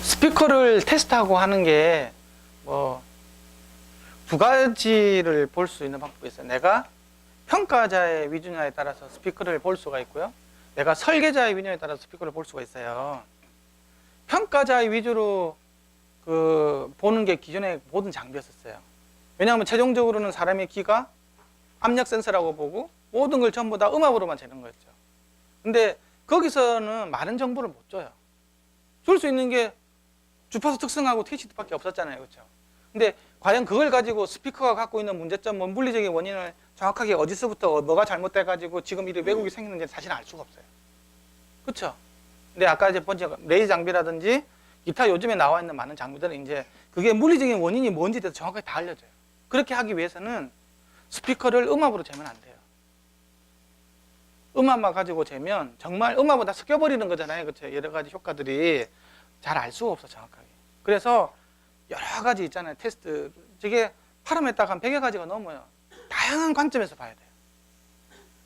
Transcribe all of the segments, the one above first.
스피커를 테스트하고 하는 게 뭐 두 가지를 볼 수 있는 방법이 있어요. 내가 평가자의 위주냐에 따라서 스피커를 볼 수가 있고요. 내가 설계자의 위주냐에 따라서 스피커를 볼 수가 있어요. 평가자의 위주로 보는 게 기존의 모든 장비였었어요. 왜냐하면 최종적으로는 사람의 귀가 압력 센서라고 보고 모든 걸 전부 다 음압으로만 재는 거였죠. 근데 거기서는 많은 정보를 못 줘요. 줄 수 있는 게 주파수 특성하고 THD밖에 없었잖아요. 그렇죠? 근데 과연 그걸 가지고 스피커가 갖고 있는 문제점, 물리적인 원인을 정확하게 어디서부터 뭐가 잘못돼가지고 지금 이런 왜곡이 생기는지 사실 알 수가 없어요. 그렇죠? 근데 아까 이제 번째 레이저 장비라든지 기타 요즘에 나와 있는 많은 장비들은 이제 그게 물리적인 원인이 뭔지에 대해서 정확하게 다 알려줘요. 그렇게 하기 위해서는 스피커를 음압으로 재면 안 돼요. 음압만 가지고 재면 정말 음압을 다 섞여버리는 거잖아요. 그렇죠? 여러 가지 효과들이 잘 알 수가 없어, 정확하게. 그래서 여러 가지 있잖아요. 테스트. 저게 파라미터가 한 100여 가지가 넘어요. 다양한 관점에서 봐야 돼요.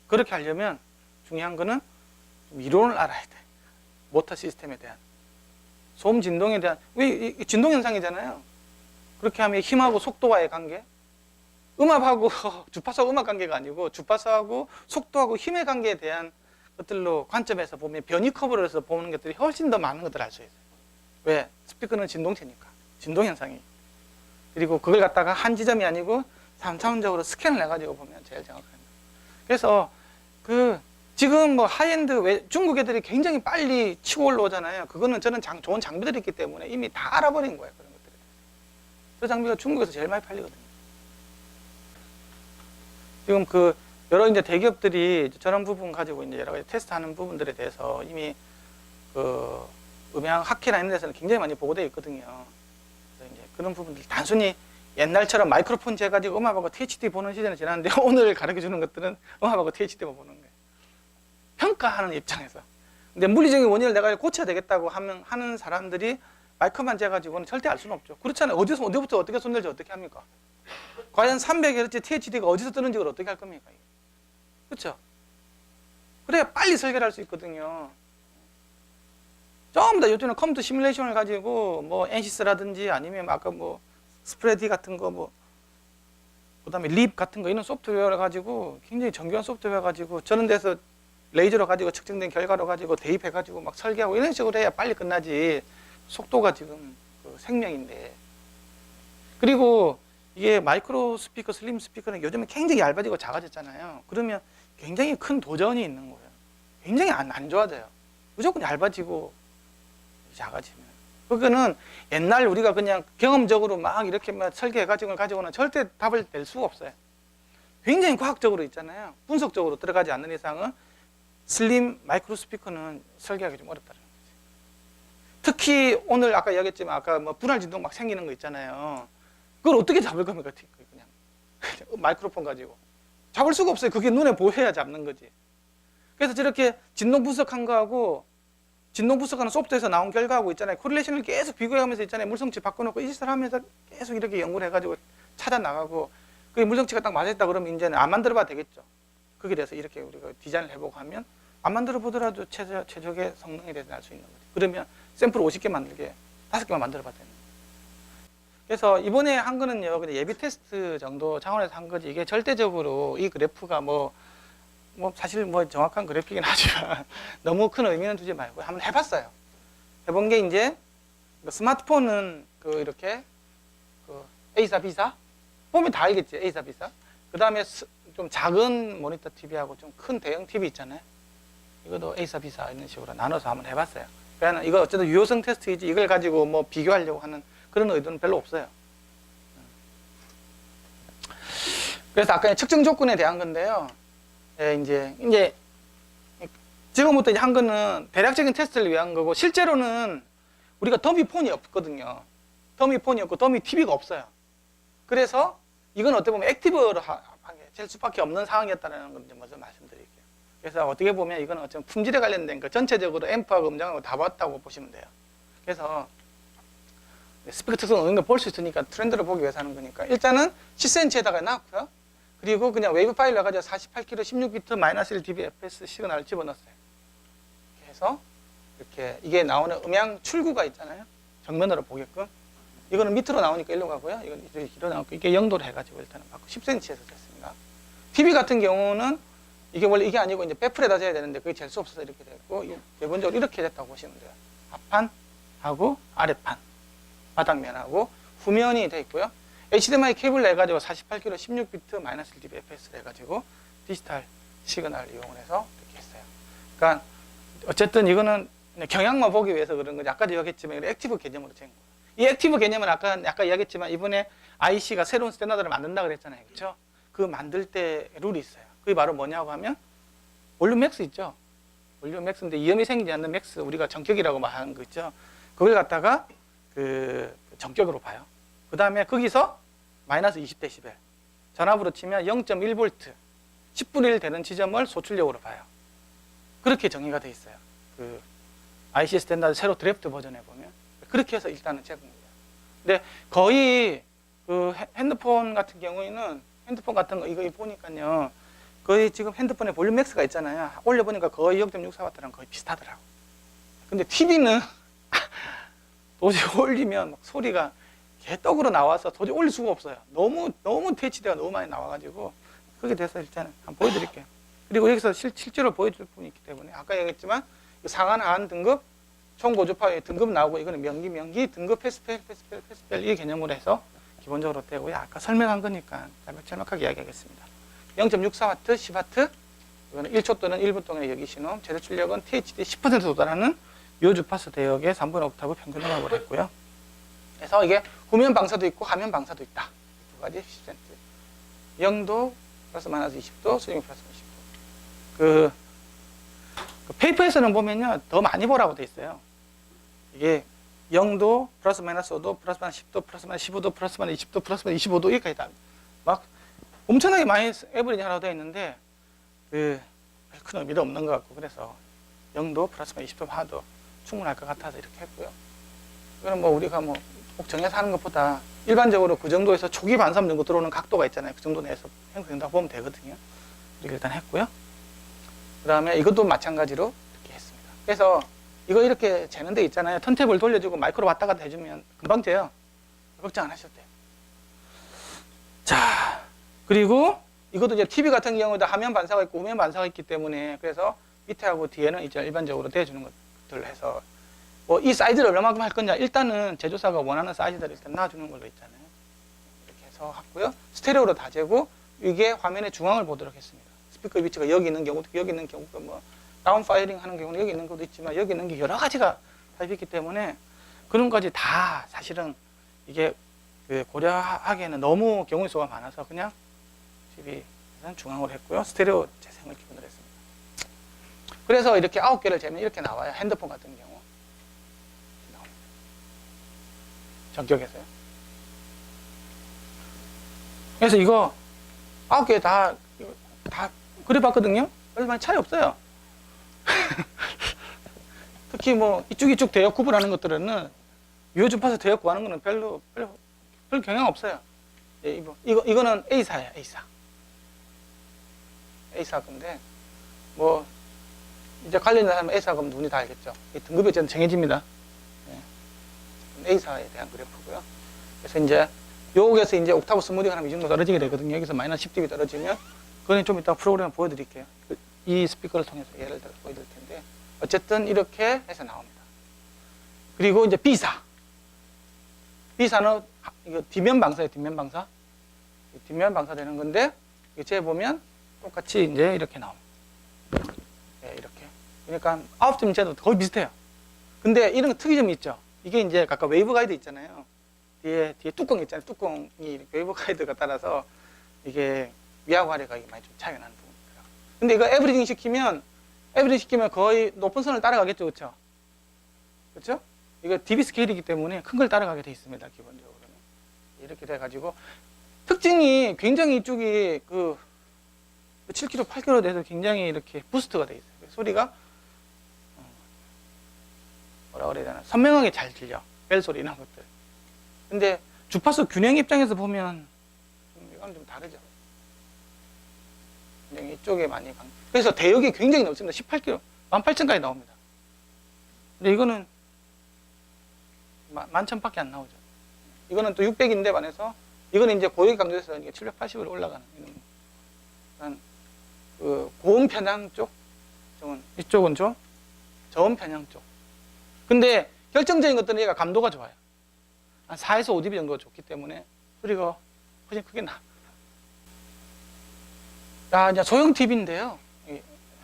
그렇게 하려면 중요한 거는 좀 이론을 알아야 돼. 모터 시스템에 대한. 소음 진동에 대한. 왜 진동 현상이잖아요. 그렇게 하면 힘하고 속도와의 관계. 음압하고 주파수하고 음압 관계가 아니고 주파수하고 속도하고 힘의 관계에 대한 것들로 관점에서 보면 변이 커브로 해서 보는 것들이 훨씬 더 많은 것들을 알 수 있어요. 왜? 스피커는 진동체니까. 진동 현상이. 그리고 그걸 갖다가 한 지점이 아니고 3차원적으로 스캔을 해가지고 보면 제일 정확합니다. 그래서 지금 뭐 하이엔드 중국 애들이 굉장히 빨리 치고 올라오잖아요. 그거는 저는 좋은 장비들이 있기 때문에 이미 다 알아버린 거예요. 그런 것들을. 그 장비가 중국에서 제일 많이 팔리거든요. 지금 여러 이제 대기업들이 저런 부분 가지고 이제 여러 가지 테스트하는 부분들에 대해서 이미 음향 학회나 이런 데서는 굉장히 많이 보고되어 있거든요. 그래서 이제 그런 부분들 단순히 옛날처럼 마이크로폰 재가지고 음압하고 THD 보는 시대는 지났는데 오늘 가르쳐 주는 것들은 음압하고 THD만 보는 거예요. 평가하는 입장에서. 근데 물리적인 원인을 내가 고쳐야 되겠다고 하는 사람들이 마이크만 재가지고는 절대 알 수는 없죠. 그렇잖아요. 어디부터 어떻게 손댈지 어떻게 합니까? 과연 300Hz THD가 어디서 뜨는지 그걸 어떻게 할 겁니까? 그렇죠? 그래야 빨리 설계를 할 수 있거든요. 전부 다 요즘은 컴퓨터 시뮬레이션을 가지고 뭐 엔시스라든지 아니면 아까 뭐 스프레디 같은 거 그다음에 립 같은 거 이런 소프트웨어를 가지고 굉장히 정교한 소프트웨어 가지고 저런 데서 레이저로 가지고 측정된 결과로 가지고 대입해 가지고 막 설계하고 이런 식으로 해야 빨리 끝나지. 속도가 지금 생명인데. 그리고 이게 마이크로 스피커, 슬림 스피커는 요즘에 굉장히 얇아지고 작아졌잖아요. 그러면 굉장히 큰 도전이 있는 거예요. 굉장히 안 좋아져요. 무조건 얇아지고 작아지면. 그거는 옛날 우리가 그냥 경험적으로 막 이렇게 막 설계해가지고 가지고는 절대 답을 낼 수가 없어요. 굉장히 과학적으로 있잖아요. 분석적으로 들어가지 않는 이상은 슬림 마이크로 스피커는 설계하기 좀 어렵다는 거지. 특히 오늘 아까 이야기했지만 아까 뭐 분할 진동 막 생기는 거 있잖아요. 그걸 어떻게 잡을 겁니까? 그냥 마이크로폰 가지고 잡을 수가 없어요. 그게 눈에 보여야 잡는 거지. 그래서 저렇게 진동 분석한 거하고 진동 분석하는 소프트에서 나온 결과하고 있잖아요. 코릴레이션을 계속 비교하면서 있잖아요. 물성치 바꿔놓고 이 짓을 하면서 계속 이렇게 연구를 해가지고 찾아 나가고 그 물성치가 딱 맞았다 그러면 이제는 안 만들어봐도 되겠죠. 거기에 대해서 이렇게 우리가 디자인을 해보고 하면 안 만들어 보더라도 최적의 성능에 대해서 알 수 있는 거죠. 그러면 샘플 50개 만들게 5개만 만들어봐도 되는 거예요. 그래서 이번에 한 거는요, 그냥 예비 테스트 정도 차원에서 한 거지. 이게 절대적으로 이 그래프가 뭐 사실 뭐 정확한 그래픽이긴 하지만 너무 큰 의미는 두지 말고 한번 해봤어요. 해본 게 이제 스마트폰은 이렇게 A사, B사 보면 다 알겠지. A사, B사. 그 다음에 좀 작은 모니터 TV하고 좀 큰 대형 TV 있잖아요. 이것도 A사, B사 이런 식으로 나눠서 한번 해봤어요. 그러니까 이거 어쨌든 유효성 테스트이지 이걸 가지고 뭐 비교하려고 하는 그런 의도는 별로 없어요. 그래서 아까 측정 조건에 대한 건데요. 이제 지금부터 이제 한 거는 대략적인 테스트를 위한 거고 실제로는 우리가 더미폰이 없거든요. 더미폰이 없고 더미 TV가 없어요. 그래서 이건 어떻게 보면 액티브로 될 수밖에 없는 상황이었다는 걸 먼저 말씀드릴게요. 그래서 어떻게 보면 이건 어쩌면 품질에 관련된 거 전체적으로 앰프하고 음장하고 다 봤다고 보시면 돼요. 그래서 스피커 특성 이런 거 볼 수 있으니까 트렌드를 보기 위해서 하는 거니까 일단은 10cm에다가 놨고요. 그리고 그냥 웨이브 파일을 해가지고 48kHz 16비트 -1 dBFS 시그널을 집어넣었어요. 그래서 이렇게 이게 나오는 음향 출구가 있잖아요. 정면으로 보게끔. 이거는 밑으로 나오니까 일로 가고요. 이건 이렇게 길어 나오고 이게 0도로 해가지고 일단은 바꾸 10cm에서 됐습니다. TV 같은 경우는 이게 원래 이게 아니고 이제 배플에다 재야 되는데 그게 잴 수 없어서 이렇게 됐고 기본적으로 이렇게 됐다고 보시면 돼요. 앞판하고 아랫판, 바닥면하고 후면이 돼 있고요. HDMI 케이블 내가지고 48kg 16비트 마이너스 1dB FS를 해가지고 디지털 시그널을 이용을 해서 이렇게 했어요. 그러니까 어쨌든 이거는 경향만 보기 위해서 그런 거지. 아까도 이야기했지만 이건 액티브 개념으로 잰 거예요. 이 액티브 개념은 아까 이야기했지만 이번에 IC가 새로운 스탠다드를 만든다 그랬잖아요. 그렇죠? 그 만들 때 룰이 있어요. 그게 바로 뭐냐고 하면 볼륨 맥스 있죠. 볼륨 맥스인데 이염이 생기지 않는 맥스 우리가 전격이라고 말하는 거 있죠. 그걸 갖다가 그 전격으로 봐요. 그 다음에 거기서 마이너스 20dB 전압으로 치면 0.1V 10분의 1 되는 지점을 소출력으로 봐요. 그렇게 정의가 돼 있어요. 그 IC 스탠다드 새로 드래프트 버전에 보면 그렇게 해서 일단은 제공돼요. 근데 거의 그 핸드폰 같은 경우에는 핸드폰 같은 거 이거 보니까요. 거의 지금 핸드폰에 볼륨 맥스가 있잖아요. 올려보니까 거의 0.64W랑 거의 비슷하더라고. 근데 TV는 도저히 올리면 막 소리가 개떡으로 나와서 도저히 올릴 수가 없어요. 너무 THD가 너무 많이 나와가지고 그렇게 돼서 일단 한번 보여드릴게요. 그리고 여기서 실제로 보여줄 부분이 있기 때문에 아까 얘기했지만 상한 하한 등급 총고주파 등급 나오고 이거는 명기 등급 패스펠 이 개념으로 해서 기본적으로 되고요. 아까 설명한 거니까 짤막하게 이야기하겠습니다. 0.64W 10W 이거는 1초 또는 1분 동안의 여기 신호 최대 출력은 THD 10% 도달하는 요 주파수 대역의 3분의 옥타브 평균 음압을 했고요. 그래서 이게 후면 방사도 있고 하면 방사도 있다. 두 가지 10cm 0도 플러스 마이너스 20도 스윙 플러스 20도 그 페이퍼에서는 보면요 더 많이 보라고 돼 있어요. 이게 0도 플러스 마이너스 5도 플러스 마이너스 10도 플러스 마이너스 15도 플러스 마이너스 20도 플러스 마이너스 25도 여기까지 다 막 엄청나게 많이 에버리지 하라고 되어 있는데 큰 의미도 없는 것 같고 그래서 0도 플러스 마이너스 20도 하도 충분할 것 같아서 이렇게 했고요. 이거는 뭐 우리가 뭐 꼭 정해서 하는 것보다 일반적으로 그 정도에서 초기 반사음 정도 들어오는 각도가 있잖아요. 그 정도 내에서 형성된다고 보면 되거든요. 이렇게 일단 했고요. 그 다음에 이것도 마찬가지로 이렇게 했습니다. 그래서 이거 이렇게 재는 데 있잖아요. 턴테이블 돌려주고 마이크로 왔다 갔다 해주면 금방 재요. 걱정 안 하셔도 돼요. 자, 그리고 이것도 이제 TV 같은 경우도 화면 반사가 있고 후면 반사가 있기 때문에 그래서 밑에하고 뒤에는 이제 일반적으로 대주는 것들을 해서 뭐 이 사이즈를 얼마만큼 할 거냐 일단은 제조사가 원하는 사이즈들을 일단 놔주는 걸로 있잖아요. 이렇게 해서 했고요. 스테레오로 다 재고 이게 화면의 중앙을 보도록 했습니다. 스피커 위치가 여기 있는 경우도 여기 있는 경우도 뭐 다운 파이링 하는 경우는 여기 있는 것도 있지만 여기 있는 게 여러 가지가 다 있기 때문에 그런 것까지 다 사실은 이게 그 고려하기에는 너무 경우의 수가 많아서 그냥 TV 중앙으로 했고요. 스테레오 재생을 기본으로 했습니다. 그래서 이렇게 9개를 재면 이렇게 나와요. 핸드폰 같은 경우. 이렇게 나옵니다. 전격에서요. 그래서 이거 9개 다 그려봤거든요. 별로 많이 차이 없어요. 특히 뭐 이쪽 대역 구분하는 것들은 요 주파수 대역 구하는 거는 별 경향 없어요. 예, 이거는 A사예요. A사 건데 뭐 이제 관련된 사람은 A사 그럼 누군지 다 알겠죠. 이 등급이 어쨌든 정해집니다. 예. A사에 대한 그래프고요. 그래서 이제 여기에서 이제 옥타브 스무딩 하면 이 정도 떨어지게 되거든요. 여기서 마이너스 10dB 떨어지면 그건 좀 이따 프로그램을 보여드릴게요. 이 스피커를 통해서 예를 들어 보여드릴 텐데 어쨌든 이렇게 해서 나옵니다. 그리고 이제 B사. B사는 이거 뒷면 방사예요. 뒷면 방사. 뒷면 방사 되는 건데 이제 보면 똑같이 이제 이렇게 나옵니다. 네, 이렇게. 그러니까 아웃점 제도 거의 비슷해요. 근데 이런 특이점이 있죠. 이게 이제 아까 웨이브 가이드 있잖아요. 뒤에 뚜껑 있잖아요. 뚜껑이 웨이브 가이드가 따라서 이게 위하고 아래가 많이 좀 차이가 나는 부분이더라고요. 근데 이거 에브리징 시키면 거의 높은 선을 따라가겠죠. 그렇죠? 그렇죠? 이거 DB 스케일이기 때문에 큰 걸 따라가게 돼 있습니다. 기본적으로는. 이렇게 돼가지고 특징이 굉장히 이쪽이 그 7kg, 8kg 돼서 굉장히 이렇게 부스트가 돼 있어요. 소리가 뭐라 그래야 되나 선명하게 잘 들려. 벨 소리 이런 것들. 근데 주파수 균형 입장에서 보면 이건 좀 다르죠. 굉장히 이쪽에 많이 그래서 대역이 굉장히 넓습니다. 18kg, 18,000까지 나옵니다. 근데 이거는 11,000밖에 안 나오죠. 이거는 또 600인데 반해서 이거는 이제 고역이 강조돼서 이게 780으로 올라가는 이런 그 고음 편향 쪽, 이쪽은 좀 저음 편향 쪽. 근데 결정적인 것들은 얘가 감도가 좋아요. 한 4에서 5dB 정도가 좋기 때문에 소리가 훨씬 크게 나. 자, 이제 소형 TV인데요.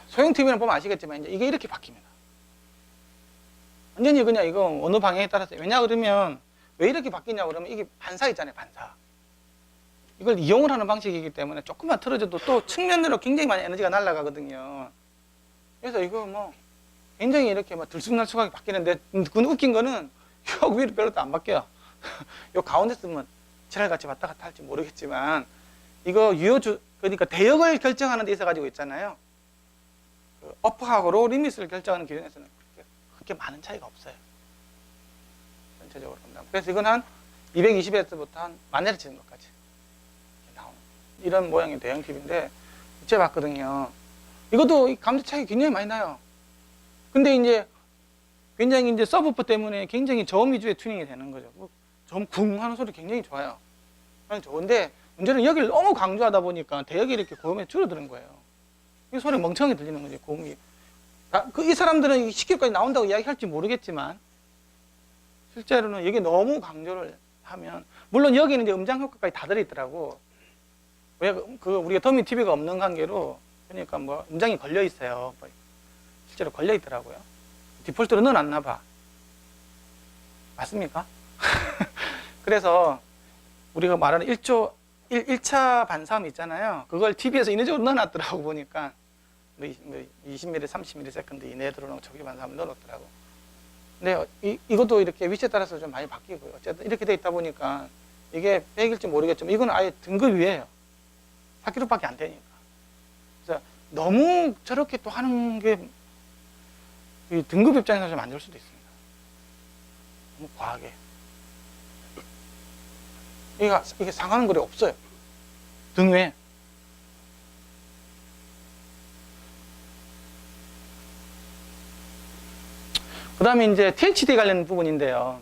소형 TV는 보면 아시겠지만 이제 이게 이렇게 바뀝니다. 완전히 그냥 이거 어느 방향에 따라서. 왜냐 그러면 왜 이렇게 바뀌냐 그러면 이게 반사 있잖아요, 반사. 이걸 이용을 하는 방식이기 때문에 조금만 틀어져도 또 측면으로 굉장히 많이 에너지가 날아가거든요. 그래서 이거 뭐 굉장히 이렇게 막 들쑥날쑥하게 바뀌는데, 그 웃긴 거는 요 위로 별로 안 바뀌어요. 요 가운데 쓰면 지랄같이 왔다 갔다 할지 모르겠지만, 이거 유효주, 그러니까 대역을 결정하는 데 있어 가지고 있잖아요. 그 어퍼하고 로 리밋을 결정하는 기준에서는 그렇게 많은 차이가 없어요. 전체적으로 본다면. 그래서 이건 한 220Hz부터 한 10,000Hz 치는 것까지 나오는 이런 모양의 대형 TV인데, 제가 봤거든요. 이것도 감도 차이가 굉장히 많이 나요. 근데 이제 굉장히 이제 서브우퍼 때문에 굉장히 저음 위주의 튜닝이 되는 거죠. 저음 쿵 하는 소리 굉장히 좋아요. 좋은데 문제는 여기를 너무 강조하다 보니까 대역이 이렇게 고음에 줄어드는 거예요. 이 소리 멍청하게 들리는 거지, 고음이. 이 사람들은 10kg까지 나온다고 이야기할지 모르겠지만, 실제로는 여기 너무 강조를 하면, 물론 여기는 이제 음장 효과까지 다 들어있더라고. 왜, 우리가 더미 TV가 없는 관계로, 그러니까 뭐, 음장이 걸려 있어요. 실제로 걸려 있더라고요. 디폴트로 넣어놨나 봐. 맞습니까? 그래서, 우리가 말하는 1차 반사음 있잖아요. 그걸 TV에서 인위적으로 넣어놨더라고, 보니까. 20mm, 30ms 이내에 들어오는 초기 반사음을 넣어놓더라고. 근데 이것도 이렇게 위치에 따라서 좀 많이 바뀌고요. 어쨌든 이렇게 돼 있다 보니까 이게 100일지 모르겠지만 이거는 아예 등급 위에요. 4kg밖에 안 되니까. 그래서 너무 저렇게 또 하는 게 등급 입장에서 좀 안 좋을 수도 있습니다. 너무 과하게. 이게 상하는 거리 없어요. 등 위에. 그 다음에 이제 THD 관련 부분인데요.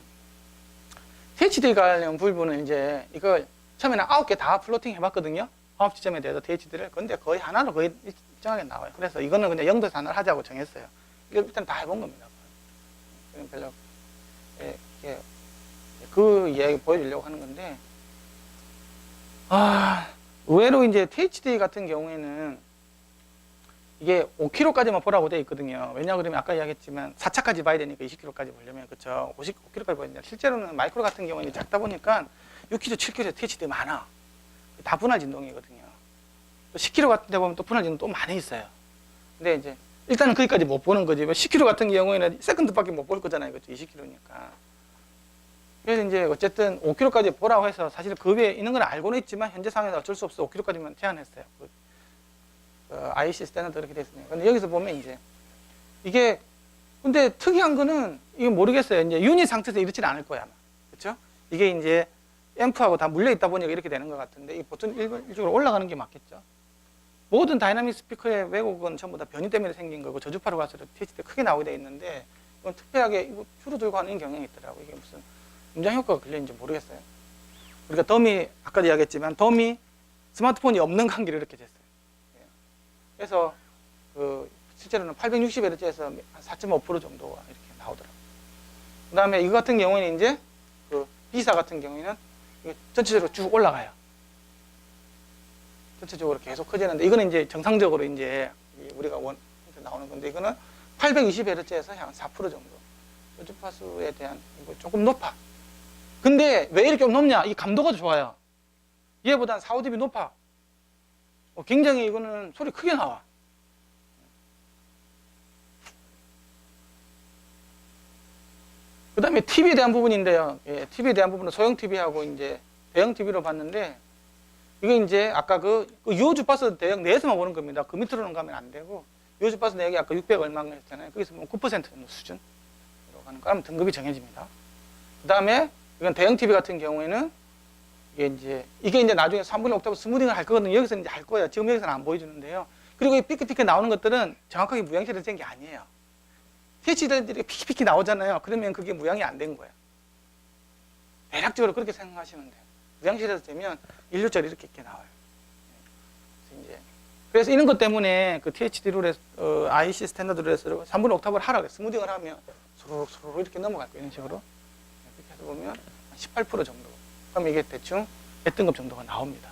THD 관련 부분은 이제 이걸 처음에는 9개 다 플로팅 해봤거든요. 9지점에 대해서 THD를. 근데 거의 하나로 거의 일정하게 나와요. 그래서 이거는 그냥 0에서 하나를 하자고 정했어요. 이걸 일단 다 해본 겁니다. 별로, 그 이야기 보여주려고 하는 건데, 의외로 이제 THD 같은 경우에는 이게 5kg까지만 보라고 되어 있거든요. 왜냐 그러면 아까 이야기했지만 4차까지 봐야 되니까 20kg까지 보려면, 그쵸? 5kg까지 봐야 되니까. 실제로는 마이크로 같은 경우는 작다 보니까 6kg, 7kg THD 많아. 다 분할 진동이거든요. 10kg 같은 데 보면 또 분할 진동 또 많이 있어요. 근데 이제 일단은 거기까지 못 보는 거지. 10kg 같은 경우에는 세컨드밖에 못 볼 거잖아요. 그쵸? 20kg니까. 그래서 이제 어쨌든 5kg까지 보라고 해서 사실 그 위에 있는 건 알고는 있지만 현재 상황에서 어쩔 수 없어 5kg까지만 제한했어요. IEC 스탠다드 그렇게 됐으니까. 근데 여기서 보면 이제 이게, 근데 특이한 거는 이게 모르겠어요. 이제 유닛 상태에서 이렇지는 않을 거야, 아마. 그렇죠? 이게 이제 앰프하고 다 물려 있다 보니까 이렇게 되는 것 같은데, 이 보통 일적으로 올라가는 게 맞겠죠? 모든 다이나믹 스피커의 왜곡은 전부 다 변이 때문에 생긴 거고, 저주파로 갈수록 THD 크게 나오게 돼 있는데, 이건 특별하게 이거 줄어들고 하는 경향이 있더라고요. 이게 무슨 음장 효과가 걸렸는지 모르겠어요. 우리가 더미, 아까도 이야기했지만 더미 스마트폰이 없는 관계로 이렇게 됐어요. 그래서 실제로는 860Hz에서 한 4.5% 정도가 이렇게 나오더라고요. 그 다음에 이거 같은 경우에는 이제 B사 같은 경우에는 이게 전체적으로 쭉 올라가요. 전체적으로 계속 커지는데, 이거는 이제 정상적으로 이제 우리가 나오는 건데, 이거는 820Hz에서 한 4% 정도. 저주파수에 대한 이거 조금 높아. 근데 왜 이렇게 높냐? 이 감도가 좋아요. 얘보다 한 4, 5dB 높아. 굉장히 이거는 소리 크게 나와. 그 다음에 TV에 대한 부분인데요. TV에 대한 부분은 소형 TV하고 이제 대형 TV로 봤는데, 이게 이제 아까 그 유효주파수 대역 내에서만 보는 겁니다. 그 밑으로는 가면 안 되고, 유효주파수 내역이 아까 600 얼마인가 했잖아요. 거기서 보면 9% 정도 수준으로 가는 거. 그러면 등급이 정해집니다. 그 다음에 이건 대형 TV 같은 경우에는 이게 이제 나중에 3분의 옥타브 스무딩을 할 거거든요. 여기서 이제 할 거예요. 지금 여기서는 안 보여주는데요. 그리고 이 피크피크 나오는 것들은 정확하게 무향실에서 된 게 아니에요. THD들이 피키피키 나오잖아요. 그러면 그게 무향이 안 된 거예요. 대략적으로 그렇게 생각하시면 돼요. 의장실에서 되면 1류짜리 이렇게 나와요. 그래서 이런 것 때문에 그 THD 룰에 IC 스탠다드 룰에서 3분의 옥타브를 하라 그래요. 스무딩을 하면 소로록 이렇게 넘어갈 거예요. 이런 식으로. 이렇게 해서 보면 18% 정도. 그럼 이게 대충 몇 등급 정도가 나옵니다.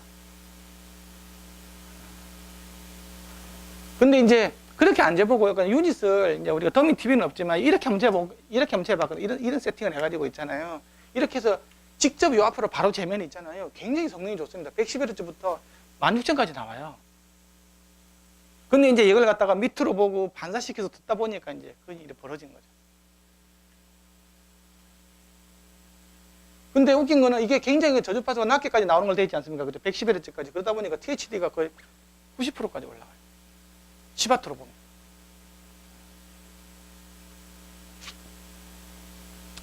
근데 이제 그렇게 안 재보고 약간 유닛을 이제 우리가 더미 TV는 없지만 이렇게 한번 재보고 이렇게 한번 재봤거든요. 이런 세팅을 해가지고 있잖아요. 이렇게 해서 직접 요 앞으로 바로 재면 있잖아요. 굉장히 성능이 좋습니다. 111Hz부터 16,000까지 나와요. 근데 이제 이걸 갖다가 밑으로 보고 반사시켜서 듣다 보니까 이제 그 일이 벌어진 거죠. 근데 웃긴 거는 이게 굉장히 저주파수가 낮게까지 나오는 걸 돼 있지 않습니까? 그죠? 111Hz까지. 그러다 보니까 THD가 거의 90%까지 올라가요. 10W로 보면.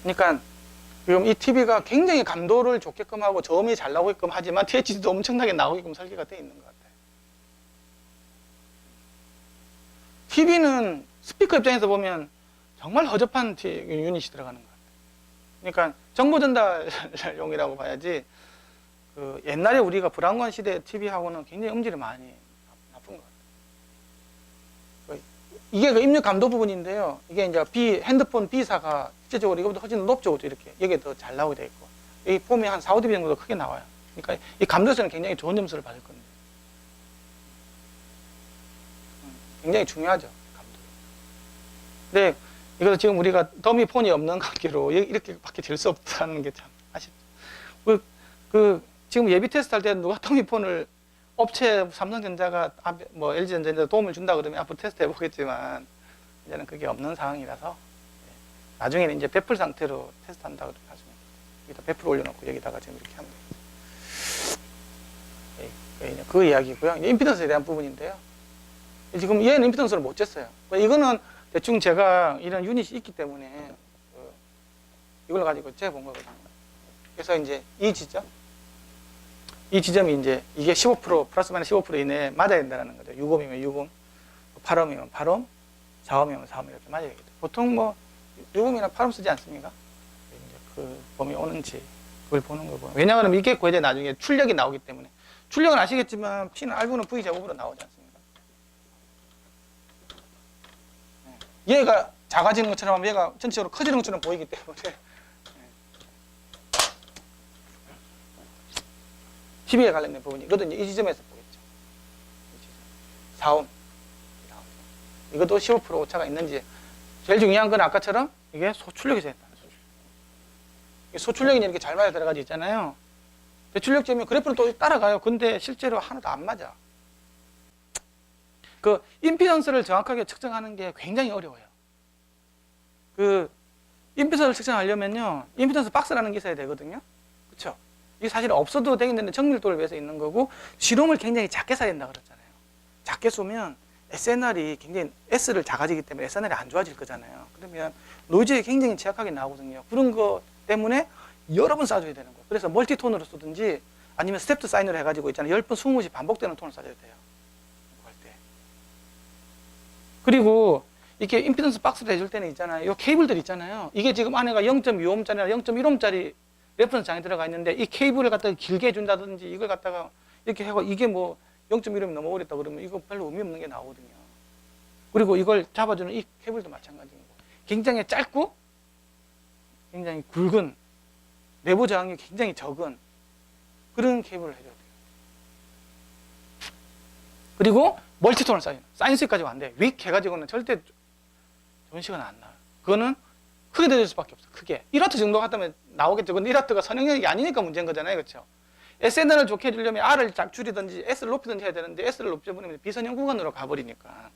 그러니까 지금 이 TV가 굉장히 감도를 좋게끔 하고 저음이 잘 나오게끔 하지만 THD도 엄청나게 나오게끔 설계가 되어 있는 것 같아요. TV는 스피커 입장에서 보면 정말 허접한 유닛이 들어가는 것 같아요. 그러니까 정보 전달용이라고 봐야지 그 옛날에 우리가 브라운관 시대 TV하고는 굉장히 음질이 많이 나쁜 것 같아요. 이게 그 입력 감도 부분인데요. 이게 이제 핸드폰 B사가 실제적으로 이거보다 훨씬 높죠. 이렇게. 여기에 더 잘 나오게 되어 있고. 여기 보면 한 4, 5dB 정도 크게 나와요. 그러니까 이 감도에서는 굉장히 좋은 점수를 받을 건데. 굉장히 중요하죠. 감도. 근데 이거 지금 우리가 더미 폰이 없는 관계로 이렇게밖에 될 수 없다는 게 참 아쉽죠. 지금 예비 테스트 할 때 누가 더미 폰을 업체 삼성전자가 뭐 LG전자에 도움을 준다 그러면 앞으로 테스트 해보겠지만 이제는 그게 없는 상황이라서 나중에는 이제 베풀 상태로 테스트 한다 그러면 나중에 여기다 베풀 올려놓고 여기다가 지금 이렇게 하면 되겠죠. 그 이야기고요. 임피던스에 대한 부분인데요. 지금 얘는 임피던스를 못 쟀어요. 이거는 대충 제가 이런 유닛이 있기 때문에 이걸 가지고 재본 거거든요. 그래서 이제 이 지점이 이제 이게 15% 플러스 마이너스 15% 이내에 맞아야 된다는 거죠. 6옴이면 6옴, 8옴이면 8옴, 4옴이면 4옴 이렇게 맞아야 되겠죠. 보통 뭐 6옴이나 8옴 쓰지 않습니까? 이제 그 범위 오는지 그걸 보는 거고. 왜냐하면 이게 이제 나중에 출력이 나오기 때문에. 출력은 아시겠지만 P는 R분은 V 제곱으로 나오지 않습니까? 얘가 작아지는 것처럼 하면 얘가 전체적으로 커지는 것처럼 보이기 때문에 TV에 관련된 부분이 이것도 이 지점에서 보겠죠. 4옴. 이것도 15% 오차가 있는지. 제일 중요한 건 아까처럼 이게 소출력이 됐다. 소출력이 이렇게 잘 맞아 들어가지 있잖아요. 대출력점이 그래프는 또 따라가요. 근데 실제로 하나도 안 맞아. 그 임피던스를 정확하게 측정하는 게 굉장히 어려워요. 그 임피던스를 측정하려면요, 임피던스 박스라는 게 있어야 되거든요. 그렇죠? 이게 사실 없어도 되겠는데 정밀도를 위해서 있는 거고 실험을 굉장히 작게 쏴야 된다 그랬잖아요. 작게 쏘면 SNR이 굉장히 S를 작아지기 때문에 SNR이 안 좋아질 거잖아요. 그러면 노이즈에 굉장히 취약하게 나오거든요. 그런 거 때문에 여러 번 쏴줘야 되는 거예요. 그래서 멀티톤으로 쏘든지 아니면 스텝드 사인으로 해가지고 있잖아요. 10번, 20번씩 반복되는 톤을 쏴줘야 돼요. 할 때. 그리고 이렇게 임피던스 박스를 해줄 때는 있잖아요. 이 케이블들 있잖아요. 이게 지금 안에가 0.25옴짜리나 0.1옴짜리 레퍼런스 장이 들어가 있는데 이 케이블을 갖다가 길게 해준다든지 이걸 갖다가 이렇게 하고 이게 뭐 0.1옴이 넘어버렸다 그러면 이거 별로 의미 없는 게 나오거든요. 그리고 이걸 잡아주는 이 케이블도 마찬가지인 거예요. 굉장히 짧고 굉장히 굵은 내부 저항이 굉장히 적은 그런 케이블을 해줘야 돼요. 그리고 멀티톤을 쏴요. 사인스까지 안 돼. 윅 해가지고는 절대 좋은 시간 안 나와요. 그거는 크게 되줄 수밖에 없어. 크게 1W 정도 같다면 나오겠죠. 근데 1W가 선형력이 아니니까 문제인 거잖아요. 그렇죠? SNR을 좋게 해주려면 R을 줄이든지 S를 높이든지 해야 되는데 S를 높여버리면 비선형 구간으로 가버리니까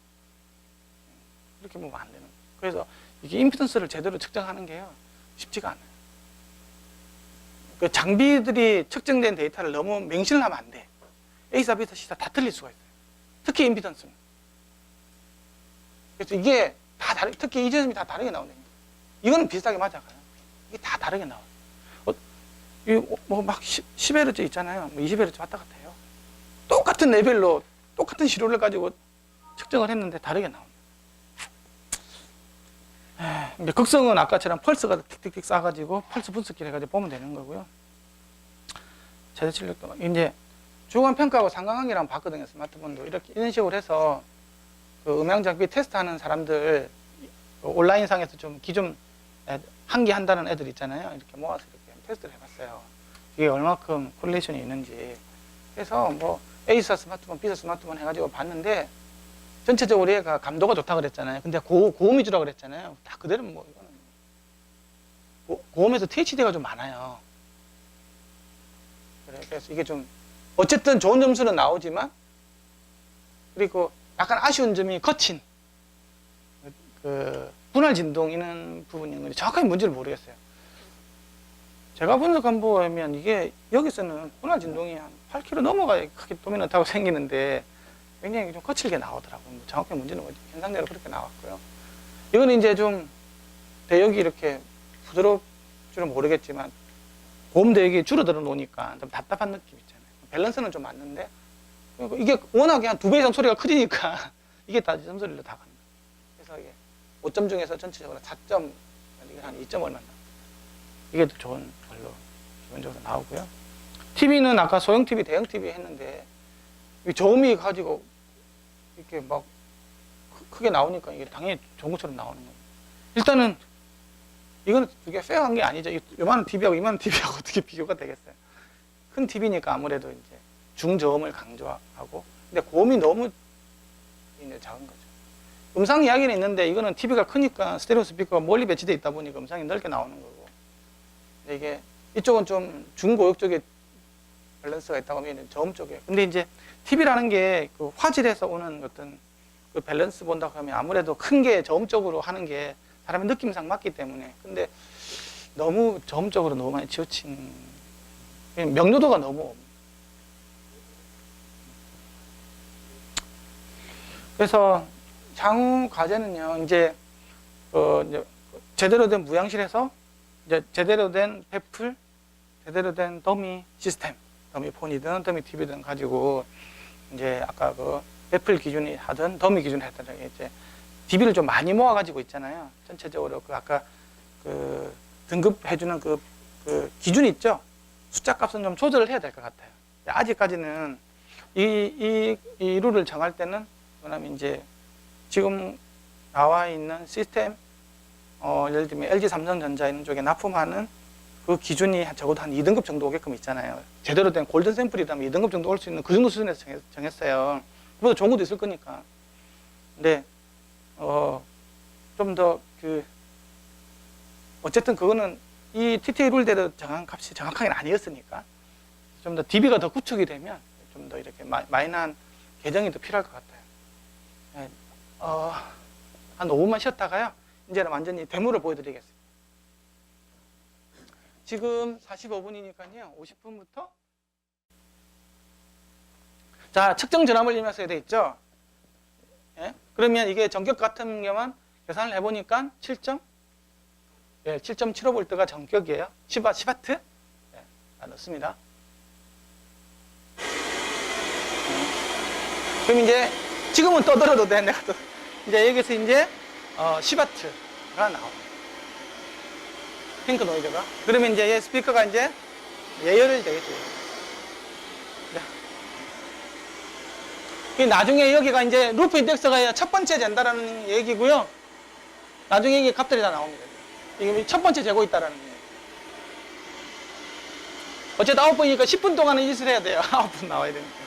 이렇게 보면 안 되는 거예요. 그래서 이게 임피던스를 제대로 측정하는 게요 쉽지가 않아요. 그 장비들이 측정된 데이터를 너무 맹신을 하면 안 돼. A사, B사, C사 다 틀릴 수가 있어요. 특히 임피던스는. 그래서 이게 다 특히 이 지점이 다 다르게 나오는 거예요. 이거는 비슷하게 맞아가요. 이게 다 다르게 나와요. 막 10Hz 있잖아요. 뭐 20Hz 왔다 갔다 해요. 똑같은 레벨로 똑같은 시료를 가지고 측정을 했는데 다르게 나옵니다. 이제 극성은 아까처럼 펄스가 틱틱틱 쏴가지고 펄스 분석기를 해가지고 보면 되는 거고요. 최대 출력도 이제 주관 평가하고 상관관계랑 봤거든요. 스마트폰도 이렇게 이런 식으로 해서 그 음향 장비 테스트하는 사람들 온라인상에서 좀 기존 한다는 애들 있잖아요. 이렇게 모아서 이렇게 테스트를 해봤어요. 이게 얼마큼 콜레이션이 있는지. 그래서 뭐 A사 스마트폰, B사 스마트폰 해가지고 봤는데 전체적으로 얘가 감도가 좋다 그랬잖아요. 근데 고음 위주라 그랬잖아요. 다 그대로 뭐 이거는 고음에서 THD가 좀 많아요. 그래서 이게 좀 어쨌든 좋은 점수는 나오지만 그리고 약간 아쉬운 점이 거친 그 분할 진동 이런 부분인 건데 정확하게 뭔지를 모르겠어요. 제가 분석한 바에 의하면 이게 여기서는 분할 진동이 한 8km 넘어가야 크게 도미넌트하고 생기는데 굉장히 좀 거칠게 나오더라고요. 뭐 정확하게 문제는 뭐지? 현상대로 그렇게 나왔고요. 이거는 이제 좀 대역이 이렇게 부드러울 줄은 모르겠지만 고음 대역이 줄어들어 놓으니까 좀 답답한 느낌 있잖아요. 밸런스는 좀 맞는데 이게 워낙에 한 2배 이상 소리가 커지니까 이게 다 점소리로 다 간다. 그래서 이게 5점 중에서 전체적으로 4점, 이게 한 2점 얼마 나. 이게 더 좋은 걸로 기본적으로 나오고요. TV는 아까 소형 TV, 대형 TV 했는데 저음이 가지고 이렇게 막 크게 나오니까 이게 당연히 좋은 것처럼 나오는 거예요. 일단은 이거는 그게 페어한 게 아니죠. 요만한 TV하고 이만한 TV하고 어떻게 비교가 되겠어요. 큰 TV니까 아무래도 이제 중저음을 강조하고 근데 고음이 너무 이제 작은 거죠. 음상 이야기는 있는데 이거는 TV가 크니까 스테레오 스피커가 멀리 배치되어 있다 보니까 음상이 넓게 나오는 거고 근데 이게 이쪽은 좀 중고역 쪽에 밸런스가 있다고 하면 저음 쪽에 근데 이제 TV라는 게 그 화질에서 오는 어떤 그 밸런스 본다고 하면 아무래도 큰 게 저음 쪽으로 하는 게 사람의 느낌상 맞기 때문에 근데 너무 저음 쪽으로 너무 많이 치우친 명료도가 너무 그래서 향후 과제는요 이제 이제 제대로 된 무향실에서 이제 제대로 된 배플 제대로 된 더미 시스템 더미 폰이든 더미 TV든 가지고 이제 아까 그 배플 기준이 하든 더미 기준이 하든 이제 DB를 좀 많이 모아 가지고 있잖아요. 전체적으로 그 아까 그 등급해주는 그 기준이 있죠. 숫자 값은 좀 조절을 해야 될 것 같아요. 아직까지는 이 룰을 정할 때는 뭐냐면 이제 지금 나와 있는 시스템 예를 들면 LG 삼성전자 있는 쪽에 납품하는 그 기준이 적어도 한 2등급 정도 오게끔 있잖아요. 제대로 된 골든 샘플이라면 2등급 정도 올 수 있는 그 정도 수준에서 정했어요. 그보다 좋은 것도 있을 거니까. 근데 좀 더 어쨌든 그거는 이 TTA 룰대로 정한 값이 정확하게는 아니었으니까 좀 더 DB가 더 구축이 되면 좀 더 이렇게 마이너한 개정이 더 필요할 것 같아요. 네, 한 5분만 쉬었다가요. 이제는 완전히 데모를 보여드리겠습니다. 지금 45분이니까요. 50분부터 자 측정 전압을 써야 되겠죠. 예? 그러면 이게 전격 같은 경우는 계산을 해보니까 7.75V가 전격이에요. 10W? 네, 넣습니다. 그럼 이제 지금은 떠들어도 돼. 내가 또 이제 여기서 이제 10W가 나옵니다. 핑크 노이즈가. 그러면 이제 스피커가 이제 예열이 되겠죠. 네. 나중에 여기가 이제 루프 인덱스가 첫 번째 잰다라는 얘기고요. 나중에 이게 값들이 다 나옵니다. 이게 첫 번째 재고 있다라는 얘기. 어쨌든 9분이니까 10분 동안은 이 짓을 해야 돼요. 9분 나와야 되니까.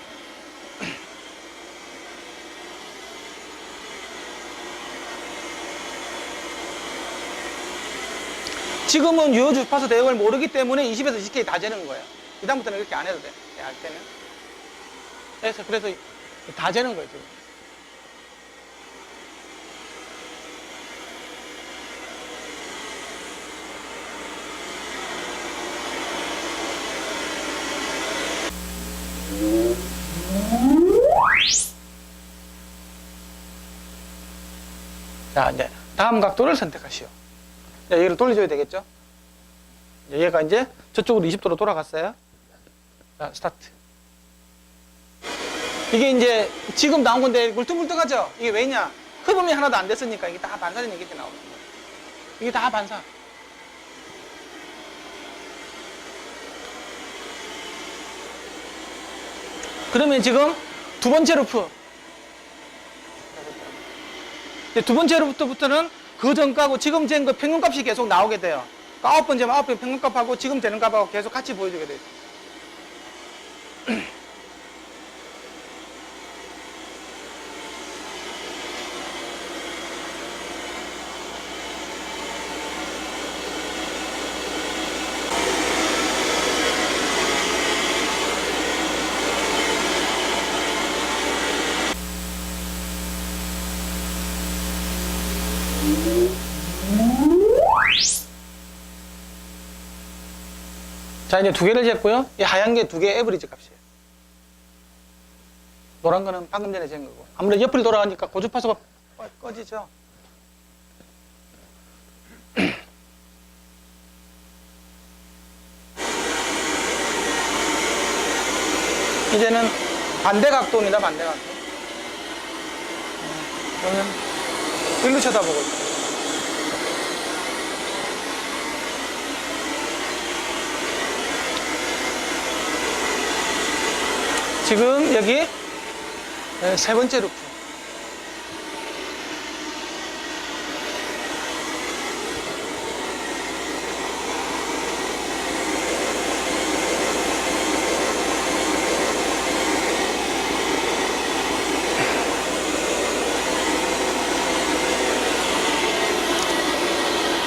지금은 유효 주파수 대역을 모르기 때문에 20에서 20K 다 재는 거예요. 그 다음부터는 그렇게 안 해도 돼. 할 때는. 그래서 다 재는 거예요, 지금. 자, 이제 다음 각도를 선택하시오. 얘를 돌려줘야 되겠죠? 얘가 이제 저쪽으로 20도로 돌아갔어요. 자, 스타트. 이게 이제 지금 나온 건데 물뚱물뚱하죠? 이게 왜냐? 흡음이 하나도 안 됐으니까 이게 다 반사된 얘기가 나오는 거예요. 이게 다 반사. 그러면 지금 두 번째 루프. 두 번째 루프부터는 그 전값하고 지금 잰 거 평균값이 계속 나오게 돼요. 그러니까 9번째면 9번 평균값하고 지금 되는 값하고 계속 같이 보여주게 돼요. 자, 이제 두 개를 쟀고요. 이 하얀 게 두 개의 에버리지 값이에요. 노란 거는 방금 전에 잰 거고. 아무래도 옆으로 돌아가니까 고주파수가 꺼지죠. 이제는 반대각도입니다. 반대각도. 그러면 일로 쳐다보고 있어요. 지금 여기 세 번째 루프.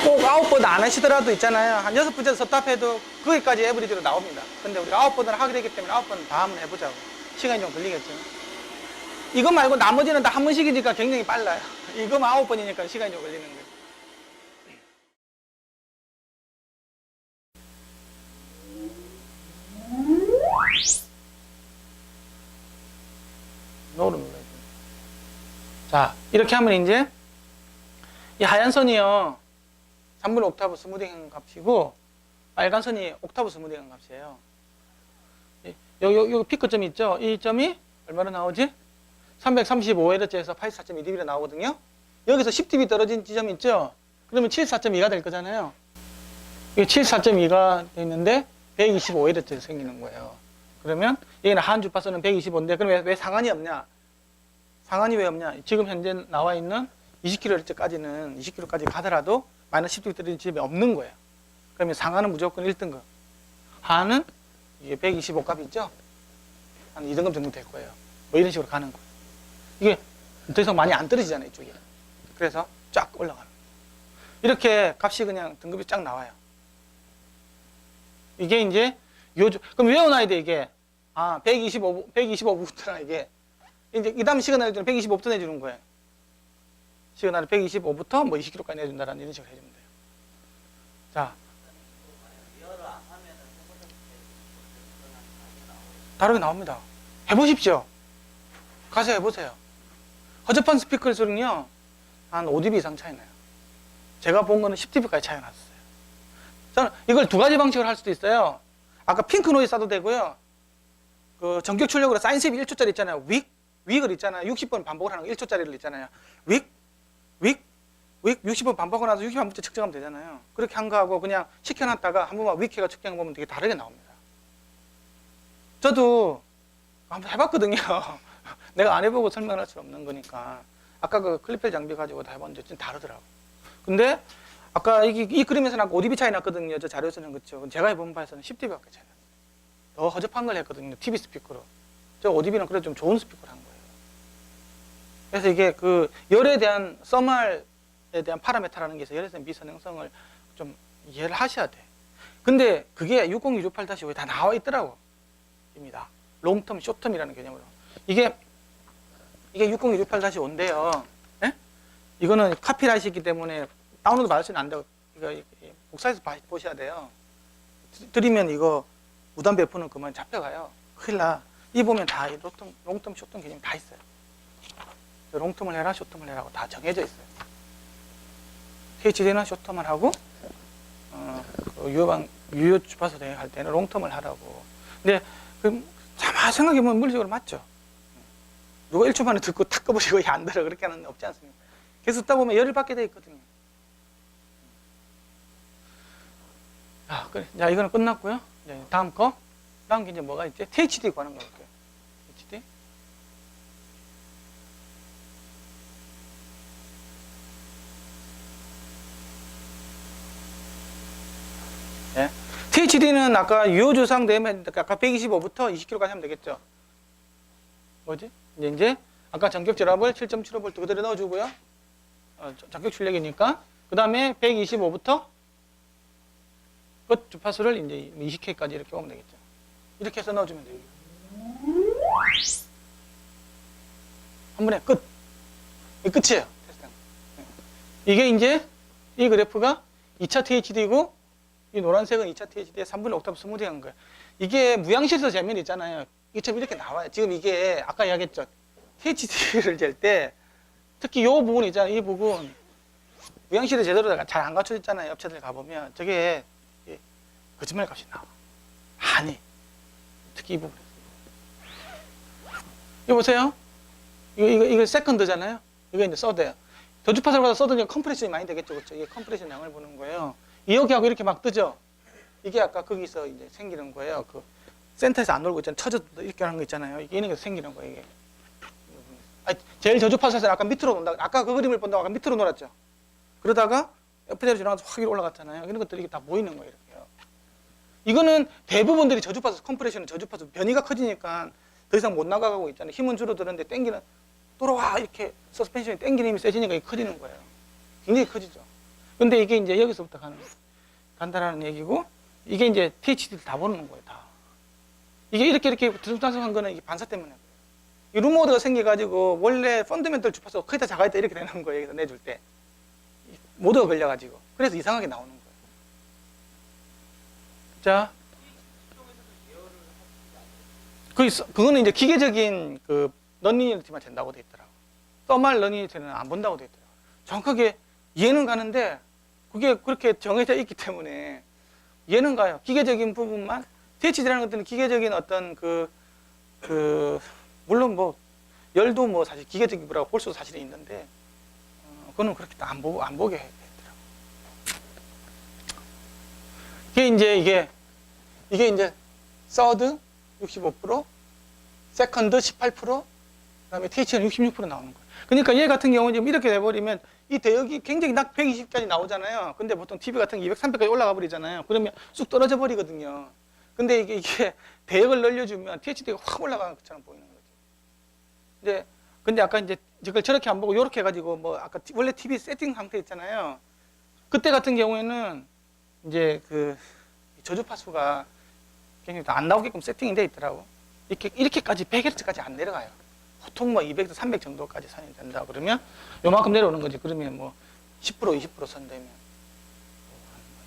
꼭 9번 안 하시더라도 있잖아요. 한 6번째 섭답해도 거기까지 에브리지로 나옵니다. 근데 우리가 9번을 하게 되기 때문에 9번 다 한번 해보자고. 시간이 좀 걸리겠죠. 이거 말고 나머지는 다 한 번씩이니까 굉장히 빨라요. 이거만 9번이니까 시간이 좀 걸리는 거예요. 노릅니다. 자, 이렇게 하면 이제 이 하얀 선이요. 3분의 옥타브 스무딩 값이고 빨간 선이 옥타브 스무딩 값이에요. 여기 피크점이 있죠? 이 점이 얼마로 나오지? 335Hz에서 84.2dB로 나오거든요. 여기서 10dB 떨어진 지점이 있죠? 그러면 74.2가 될 거잖아요. 이게 74.2가 돼 있는데 125Hz 생기는 거예요. 그러면 여기는 한 주파수는 125인데 그럼 왜 상한이 없냐? 상한이 왜 없냐? 지금 현재 나와 있는 20kHz까지는 20kHz까지 가더라도 마이너스 10dB 떨어진 지점이 없는 거예요. 그러면 상한은 무조건 1등급. 하한은 이게 125 값이 있죠? 한 2등급 정도 될 거예요. 뭐 이런 식으로 가는 거예요. 이게 더 이상 많이 안 떨어지잖아요, 이쪽에. 그래서 쫙 올라가는 거예요. 이렇게 값이 그냥 등급이 쫙 나와요. 이게 이제 그럼 외워놔야 돼, 이게. 아, 125부터랑 이게. 이제 이 다음 시그널 해주는 125부터 내주는 거예요. 시그널을 125부터 뭐 20km까지 내준다라는 이런 식으로 해주면 돼요. 자. 다르게 나옵니다. 해보십시오. 가서 해보세요. 허접한 스피커 소리는요, 한 5dB 이상 차이 나요. 제가 본 거는 10dB까지 차이가 났어요. 저는 이걸 두 가지 방식으로 할 수도 있어요. 아까 핑크 노이즈 써도 되고요. 그 전격 출력으로 사인스왑 1초짜리 있잖아요. 윅을 있잖아요. 60번 반복을 하는 거 1초짜리를 있잖아요. 윅 60번 반복하고 나서 60번부터 측정하면 되잖아요. 그렇게 한 거하고 그냥 시켜놨다가 한 번만 윅해가 측정해보면 되게 다르게 나옵니다. 저도 한번 해봤거든요. 내가 안 해보고 설명할 수 없는 거니까. 아까 그 클리펠 장비 가지고 다 해봤는데 좀 다르더라고. 근데 아까 이 그림에서는 아까 5dB 차이 났거든요. 저 자료에서는 그렇죠. 제가 해본 바에서는 10dB밖에 차이 났어요. 더 허접한 걸 했거든요. TV 스피커로. 저 5dB는 그래도 좀 좋은 스피커를 한 거예요. 그래서 이게 그 열에 대한 서멀에 대한 파라메타라는 게 있어요. 열에 대한 미선행성을 좀 이해를 하셔야 돼. 근데 그게 60268-5에 다 나와 있더라고. 입니다. 롱텀, 쇼텀이라는 개념으로. 이게 60268-5인데요. 예? 이거는 카피라이트이기 때문에 다운로드 받을 수는 안 돼요. 이거 복사해서 보셔야 돼요. 드리면 이거 무단 배포는 그만 잡혀가요. 큰일 나. 이 보면 다 롱텀, 쇼텀 개념이 다 있어요. 롱텀을 해라, 쇼텀을 해라고 다 정해져 있어요. THD는 쇼텀을 하고, 유효 주파수 대응할 때는 롱텀을 하라고. 근데 가만히 생각해보면 물리적으로 맞죠. 누가 1초 만에 듣고 탁 꺼버리고 안 들어 그렇게 하는 데 없지 않습니까? 계속 듣다 보면 열을 받게 돼 있거든요. 그래. 자, 이거는 끝났고요. 이제 다음 거. 다음 게 이제 뭐가 있지? THD 관한 거 볼게요. THD. 예. THD는 아까 유효조상 되면 아까 125부터 20kg까지 하면 되겠죠. 뭐지? 이제 아까 전격 절압을 7.75V 그대로 넣어주고요. 전격 출력이니까. 그 다음에 125부터 끝 주파수를 이제 20K까지 이렇게 오면 되겠죠. 이렇게 해서 넣어주면 돼요. 한 번에 끝. 이게 끝이에요. 이게 이제 이 그래프가 2차 THD고 이 노란색은 2차 THD의 3분의 옥타브 스무딩한 거예요. 이게 무양실에서 재면 있잖아요. 이처럼 이렇게 나와요. 지금 이게 아까 이야기했죠. THD를 잴 때 특히 이 부분 있잖아요. 이 부분 무양실에 제대로 잘 안 갖춰졌잖아요. 업체들 가보면 저게 거짓말 값이 나와. 아니 특히 이 부분. 이거 보세요. 이거 세컨드잖아요. 이거 이제 서드예요. 저주파수를 받아 서드니까 컴프레션이 많이 되겠죠. 그렇죠? 이게 컴프레션 양을 보는 거예요. 여기하고 이렇게 막 뜨죠. 이게 아까 거기서 이제 생기는 거예요. 그 센터에서 안 놀고 있잖아요. 쳐져도 이렇게 하는 거 있잖아요. 이게 이런 게 생기는 거예요. 이게. 제일 저주파수에서 아까 밑으로 논다. 아까 그 그림을 본다고 아까 밑으로 놀았죠. 그러다가 옆에서 지나가서 확 올라갔잖아요. 이런 것들이 다 보이는 거예요. 이렇게요. 이거는 대부분들이 저주파수 컴프레션은 저주파수 변이가 커지니까 더 이상 못 나가고 있잖아요. 힘은 줄어드는데 땡기는 돌아와 이렇게 서스펜션이 땡기는 힘이 세지니까 이게 커지는 거예요. 굉장히 커지죠. 근데 이게 이제 여기서부터 간다라는 얘기고 이게 이제 THD를 다 보는 거예요. 다. 이게 이렇게 들쑥날쑥한 거는 이게 반사 때문에 그래요. 이 룸모드가 생겨가지고 원래 펀더멘털 주파수가 거의 다 작아있다 이렇게 되는 거예요. 여기서 내줄 때. 모드가 걸려가지고. 그래서 이상하게 나오는 거예요. 자. 그거는 이제 기계적인 그 넌리니티만 된다고 돼 있더라고. 서멀 넌리니티는 안 본다고 돼 있더라고. 정확하게 이해는 가는데 그게 그렇게 정해져 있기 때문에 이해는 가요. 기계적인 부분만. THD라는 것들은 기계적인 어떤 물론 뭐 열도 뭐 사실 기계적인 거라고 볼 수도 사실은 있는데 그거는 그렇게 안 보게 되더라고. 이게 이제 서드 65%, 세컨드 18%, 그다음에 THD는 66% 나오는 거예요. 그러니까 얘 같은 경우는 지금 이렇게 돼버리면 이 대역이 굉장히 낙 120까지 나오잖아요. 근데 보통 TV 같은 게 200, 300까지 올라가 버리잖아요. 그러면 쑥 떨어져 버리거든요. 근데 이게 대역을 늘려주면 THD가 확 올라가는 것처럼 보이는 거지. 근데 아까 이제 이걸 저렇게 안 보고 이렇게 해가지고 뭐 아까 원래 TV 세팅 상태 있잖아요. 그때 같은 경우에는 이제 그 저주파수가 굉장히 안 나오게끔 세팅이 돼 있더라고. 이렇게까지 100Hz까지 안 내려가요. 보통 뭐 200에서 300 정도까지 선이 된다 그러면 요만큼 내려오는 거지. 그러면 뭐 10%, 20% 선되면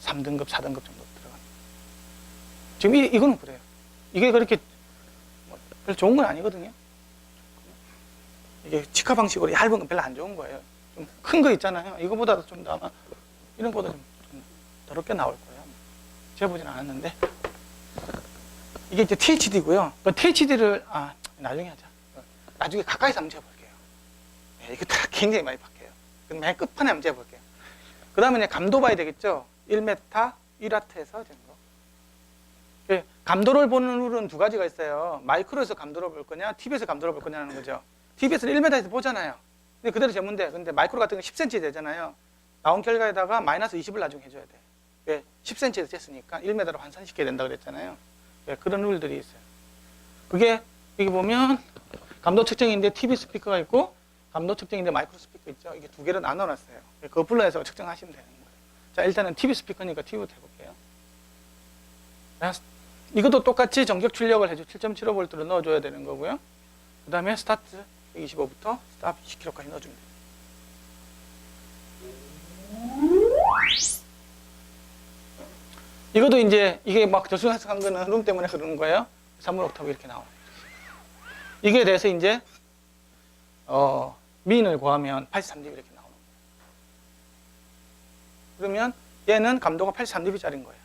3등급, 4등급 정도 들어가는. 지금 이거는 그래요. 이게 그렇게 뭐 별로 좋은 건 아니거든요. 이게 직화 방식으로 얇은 건 별로 안 좋은 거예요. 좀 큰 거 있잖아요. 이거보다도 좀 더 아마 이런 거보다 좀 더럽게 나올 거예요. 재보진 않았는데 이게 이제 THD고요. 그 THD를 나중에 하자. 나중에 가까이서 한번 재볼게요. 네, 이거 다 굉장히 많이 바뀌어요. 그럼 맨 끝판에 한번 재볼게요. 그 다음에 감도 봐야 되겠죠. 1m 1W에서 된 거. 네, 감도를 보는 룰은 두 가지가 있어요. 마이크로에서 감도를 볼 거냐, TV에서 감도를 볼 거냐는 거죠. TV에서는 1m에서 보잖아요. 근데 그대로 재면 돼. 근데 마이크로 같은 건 10cm 되잖아요. 나온 결과에다가 마이너스 20을 나중에 해줘야 돼. 왜? 10cm에서 쟀으니까 1m로 환산시켜야 된다고 그랬잖아요. 네, 그런 룰들이 있어요. 그게 여기 보면 감도 측정인데 TV 스피커가 있고 감도 측정인데 마이크로 스피커 있죠. 이게 두 개로 나눠놨어요. 그거 불러내서 측정하시면 되는 거예요. 자, 일단은 TV 스피커니까 TV부터 해볼게요. 이것도 똑같이 정격 출력을 해줘. 7.75V를 넣어줘야 되는 거고요. 그 다음에 스타트 125부터 스탑 20kg까지 넣어주면 돼요. 이것도 이제 이게 막 저승해석한 거는 룸 때문에 그러는 거예요. 3분 옥타브 이렇게 나와요. 이게 돼서 이제 민을 구하면 83dB 이렇게 나오는 거예요. 그러면 얘는 감도가 83dB짜리인 거예요.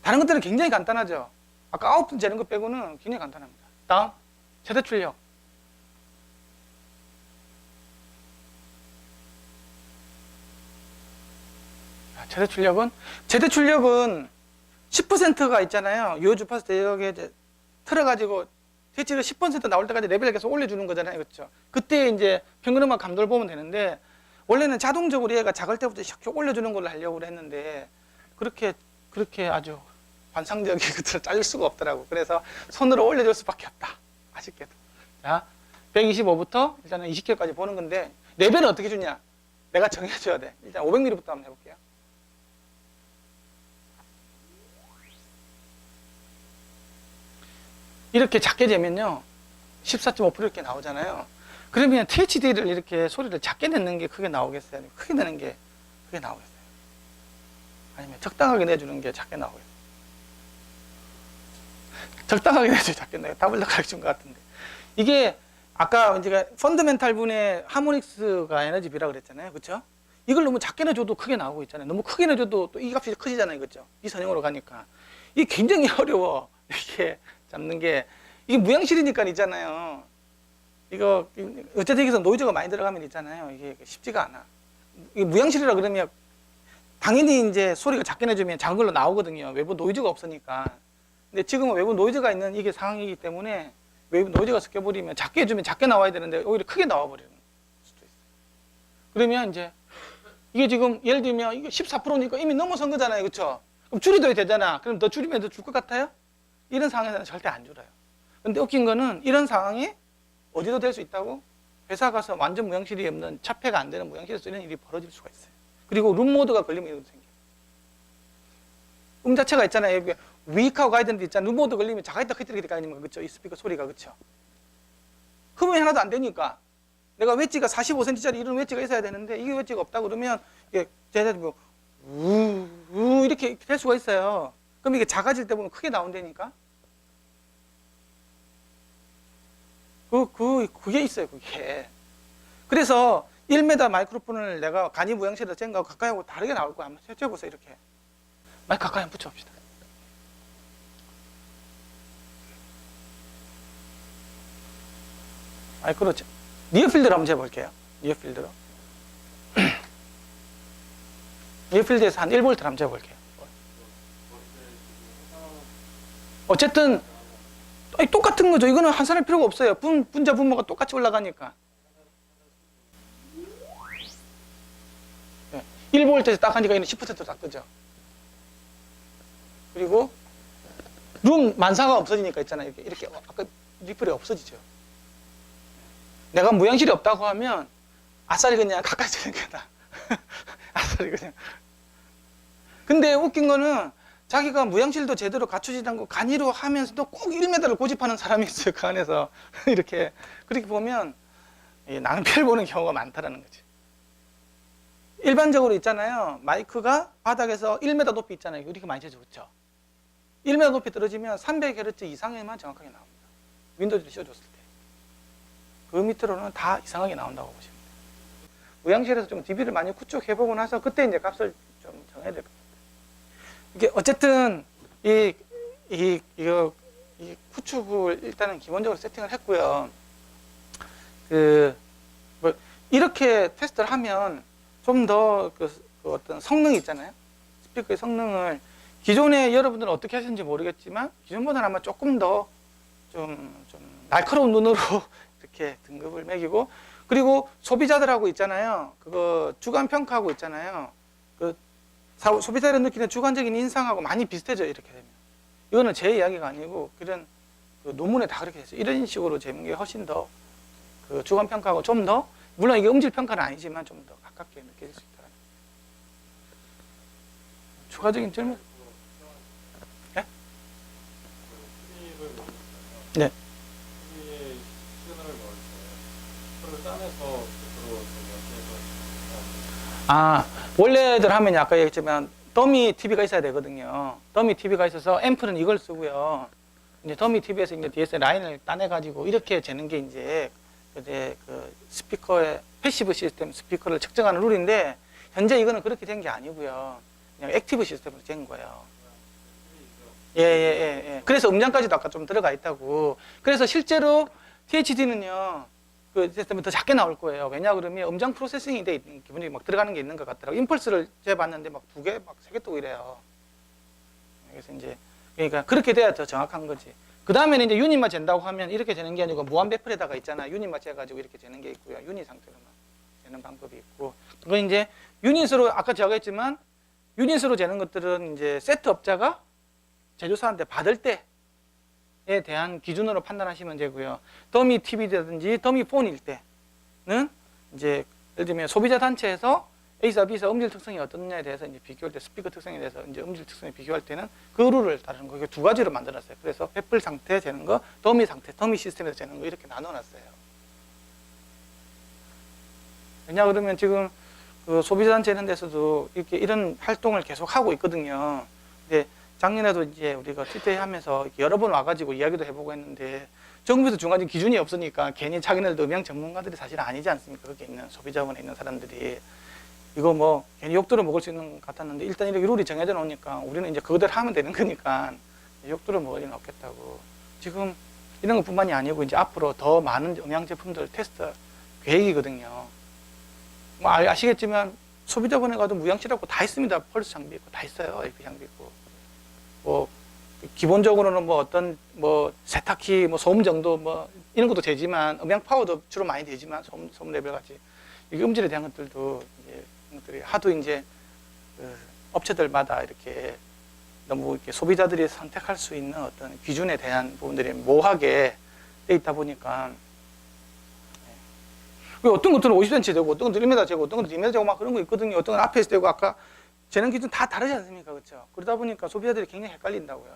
다른 것들은 굉장히 간단하죠. 아까 아웃풋 재는 거 빼고는 굉장히 간단합니다. 다음 최대 출력. 최대 출력은 10%가 있잖아요. 요 주파수 대역에 이제 틀어가지고 TH를 10% 나올 때까지 레벨을 계속 올려주는 거잖아요. 그렇죠? 그때 이제 평균음악 감도를 보면 되는데, 원래는 자동적으로 얘가 작을 때부터 샥 올려주는 걸로 하려고 했는데, 그렇게 아주 환상적인 것들을 짜줄 수가 없더라고. 그래서 손으로 올려줄 수밖에 없다. 아쉽게도. 자, 125부터 일단은 20km까지 보는 건데, 레벨은 어떻게 주냐? 내가 정해줘야 돼. 일단 500mm부터 한번 해볼게요. 이렇게 작게 재면요 14.5% 이렇게 나오잖아요. 그러면 THD를 이렇게 소리를 작게 내는 게 크게 나오겠어요? 아니면 크게 내는 게 크게 나오겠어요? 아니면 적당하게 내주는 게 작게 나오겠어요? 적당하게 내줘야 작게 나요. 답을 더 가르친 것 같은데. 이게 아까 제가 펀더멘탈 분의 하모닉스가 에너지 비라 그랬잖아요. 그렇죠? 이걸 너무 작게 내줘도 크게 나오고 있잖아요. 너무 크게 내줘도 또 이 값이 커지잖아요. 그렇죠? 이 선형으로 가니까. 이게 굉장히 어려워. 이렇게 잡는 게. 이게 무향실이니까 있잖아요. 이거 어쨌든 여기서 노이즈가 많이 들어가면 있잖아요. 이게 쉽지가 않아. 이게 무향실이라 그러면 당연히 이제 소리가 작게 내주면 작은 걸로 나오거든요. 외부 노이즈가 없으니까. 근데 지금은 외부 노이즈가 있는 이게 상황이기 때문에 외부 노이즈가 섞여버리면 작게 해주면 작게 나와야 되는데 오히려 크게 나와버리는 수도 있어요. 그러면 이제 이게 지금 예를 들면 이게 14%니까 이미 넘어선 거잖아요. 그렇죠? 그럼 줄여도 되잖아. 그럼 더 줄이면 더 줄 것 같아요? 이런 상황에서는 절대 안 줄어요. 근데 웃긴 거는 이런 상황이 어디도 될 수 있다고? 회사 가서 완전 무향실이 없는 차폐가 안 되는 무향실에서 이런 일이 벌어질 수가 있어요. 그리고 룸 모드가 걸리면 이런 거 생겨요. 자체가 있잖아요. 여기 위익하고 가야 되는데 있잖아요. 룸 모드 걸리면 작아있다 크게 가니까 그렇죠? 이 스피커 소리가 그렇죠? 흠이 하나도 안 되니까 내가 웨지가 45cm짜리 이런 웨지가 있어야 되는데 이게 웨지가 없다 그러면 이게 제대로 뭐 우우 이렇게 될 수가 있어요. 그럼 이게 작아질 때 보면 크게 나온다니까. 그게 있어요, 그게. 그래서 1m 마이크로폰을 내가 간이 무향실에서 잰 거하고 가까이 하고 다르게 나올 거야. 한번 채워보세요, 이렇게. 마이크 가까이 한번 붙여봅시다. 마이크로, 니어필드로 한번 재볼게요. 니어필드로. 니어필드에서 한 1V를 한번 재볼게요. 어쨌든, 똑같은 거죠. 이거는 환산할 필요가 없어요. 분자 분모가 똑같이 올라가니까. 1V에서 딱 하니까 얘는 10% 딱 뜨죠. 그리고 룸 만사가 없어지니까 있잖아요. 이렇게 아까 리플이 없어지죠. 내가 무향실이 없다고 하면 아싸리 그냥 가까이 지는 게 나아. 아싸리 그냥. 근데 웃긴 거는 자기가 무향실도 제대로 갖추지 않고 간이로 하면서도 꼭 1m를 고집하는 사람이 있어요. 그 안에서. 이렇게. 그렇게 보면 낭패를 보는 경우가 많다라는 거지. 일반적으로 있잖아요. 마이크가 바닥에서 1m 높이 있잖아요. 이렇게 많이 재죠. 그렇죠? 1m 높이 떨어지면 300Hz 이상에만 정확하게 나옵니다. 윈도우즈를 씌워줬을 때. 그 밑으로는 다 이상하게 나온다고 보시면 돼요. 무향실에서 좀 DB를 많이 구축해보고 나서 그때 이제 값을 좀 정해야 될 것 같아요. 이게 어쨌든 이 구축을 일단은 기본적으로 세팅을 했고요. 뭐 이렇게 테스트를 하면 좀 더 그 어떤 성능이 있잖아요. 스피커의 성능을 기존에 여러분들은 어떻게 하시는지 모르겠지만 기존보다는 아마 조금 더 좀 날카로운 눈으로 이렇게 등급을 매기고, 그리고 소비자들하고 있잖아요. 그거 주관 평가하고 있잖아요. 그 소비자를 느끼는 주관적인 인상하고 많이 비슷해져요. 이렇게 되면. 이거는 제 이야기가 아니고 그런 그 논문에 다 그렇게 됐어요. 이런 식으로 재는 게 훨씬 더 그 주관 평가하고 좀 더, 물론 이게 음질 평가는 아니지만 좀 더 가깝게 느껴질 수 있다. 추가적인 질문? 네? 네. 원래들 하면 아까 얘기했지만 더미 TV가 있어야 되거든요. 더미 TV가 있어서 앰프는 이걸 쓰고요. 이제 더미 TV에서 이제 DSL 라인을 따내가지고 이렇게 재는 게 이제 그 스피커의 패시브 시스템 스피커를 측정하는 룰인데, 현재 이거는 그렇게 된 게 아니고요. 그냥 액티브 시스템으로 잰 거예요. 예. 그래서 음량까지도 아까 좀 들어가 있다고. 그래서 실제로 THD는요, 그 시스템이 더 작게 나올 거예요. 왜냐 그러면 음장 프로세싱이 돼 있는, 기본적으로 막 들어가는 게 있는 것 같더라고요. 임펄스를 재봤는데 막 2개, 막 3개 뜨고 이래요. 그래서 이제 그러니까 그렇게 돼야 더 정확한 거지. 그 다음에는 이제 유닛만 잰다고 하면 이렇게 되는 게 아니고 무한 베풀에다가 있잖아. 유닛만 재가지고 이렇게 되는 게 있고요. 유닛 상태로만 재는 방법이 있고. 그건 이제 유닛으로 아까 제가 했지만 유닛으로 재는 것들은 이제 세트업자가 제조사한테 받을 때에 대한 기준으로 판단하시면 되고요. 더미 TV라든지 더미 폰일 때는 이제 예를 들면 소비자 단체에서 A사, B사 음질 특성이 어떻느냐에 대해서 이제 비교할 때 스피커 특성에 대해서 이제 음질 특성에 비교할 때는 그 룰을 따르는 거. 두 가지로 만들었어요. 그래서 베풀 상태 재는 거, 더미 상태, 더미 시스템에서 재는 거 이렇게 나눠놨어요. 왜냐 그러면 지금 그 소비자 단체 이런 데서도 이렇게 이런 활동을 계속 하고 있거든요. 근데 작년에도 이제 우리가 TT 하면서 여러 번 와가지고 이야기도 해보고 했는데 정부에서 중간에 기준이 없으니까 괜히 자기네들도 음향 전문가들이 사실 아니지 않습니까? 거기 있는 소비자원에 있는 사람들이 이거 뭐 괜히 욕 들어 먹을 수 있는 것 같았는데 일단 이렇게 룰이 정해져 놓으니까 우리는 이제 그거대로 하면 되는 거니까 욕 들어 먹을 일은 없겠다고. 지금 이런 것뿐만이 아니고 이제 앞으로 더 많은 음향 제품들 테스트 계획이거든요. 뭐 아시겠지만 소비자원에 가도 무향실하고 다 있습니다. 펄스 장비 있고 다 있어요. AP 장비 있고. 뭐 기본적으로는 뭐 어떤 뭐 세탁기 뭐 소음 정도 뭐 이런 것도 되지만 음향 파워도 주로 많이 되지만 소음 레벨 같이 이게 음질에 대한 것들도 이제 것들이 하도 이제 그 업체들마다 이렇게 너무 이렇게 소비자들이 선택할 수 있는 어떤 기준에 대한 부분들이 모호하게 돼 있다 보니까 어떤 것들은 50cm 되고 어떤 것들은 1m 되고 어떤 것들은 2m 되고 막 그런 거 있거든요. 어떤 건 앞에서 되고 아까 재는 기준 다 다르지 않습니까? 그렇죠? 그러다 보니까 소비자들이 굉장히 헷갈린다고요.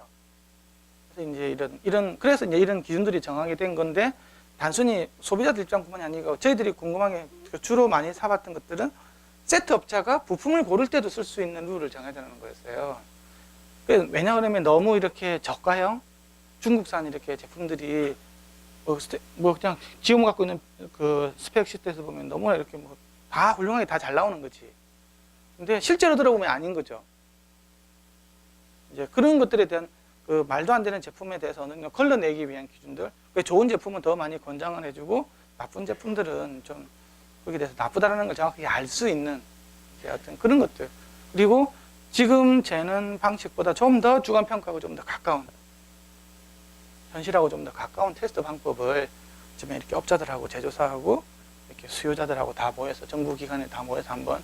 그래서 이제 그래서 이제 이런 기준들이 정하게 된 건데 단순히 소비자들 입장뿐만이 아니고 저희들이 궁금한 게 주로 많이 사봤던 것들은 세트 업자가 부품을 고를 때도 쓸 수 있는 룰을 정해야 되는 거였어요. 왜냐 그러면 너무 이렇게 저가형 중국산 이렇게 제품들이 뭐 그냥 지금 갖고 있는 그 스펙 시트에서 보면 너무나 이렇게 뭐 다 훌륭하게 다 잘 나오는 거지. 근데 실제로 들어보면 아닌 거죠. 이제 그런 것들에 대한 그 말도 안 되는 제품에 대해서는 걸러내기 위한 기준들. 좋은 제품은 더 많이 권장을 해주고 나쁜 제품들은 좀 거기에 대해서 나쁘다는 걸 정확하게 알 수 있는 어떤 그런 것들. 그리고 지금 재는 방식보다 좀 더 주관 평가하고 좀 더 가까운 현실하고 좀 더 가까운 테스트 방법을 좀 이렇게 업자들하고 제조사하고 이렇게 수요자들하고 다 모여서 정부 기관에 다 모여서 한번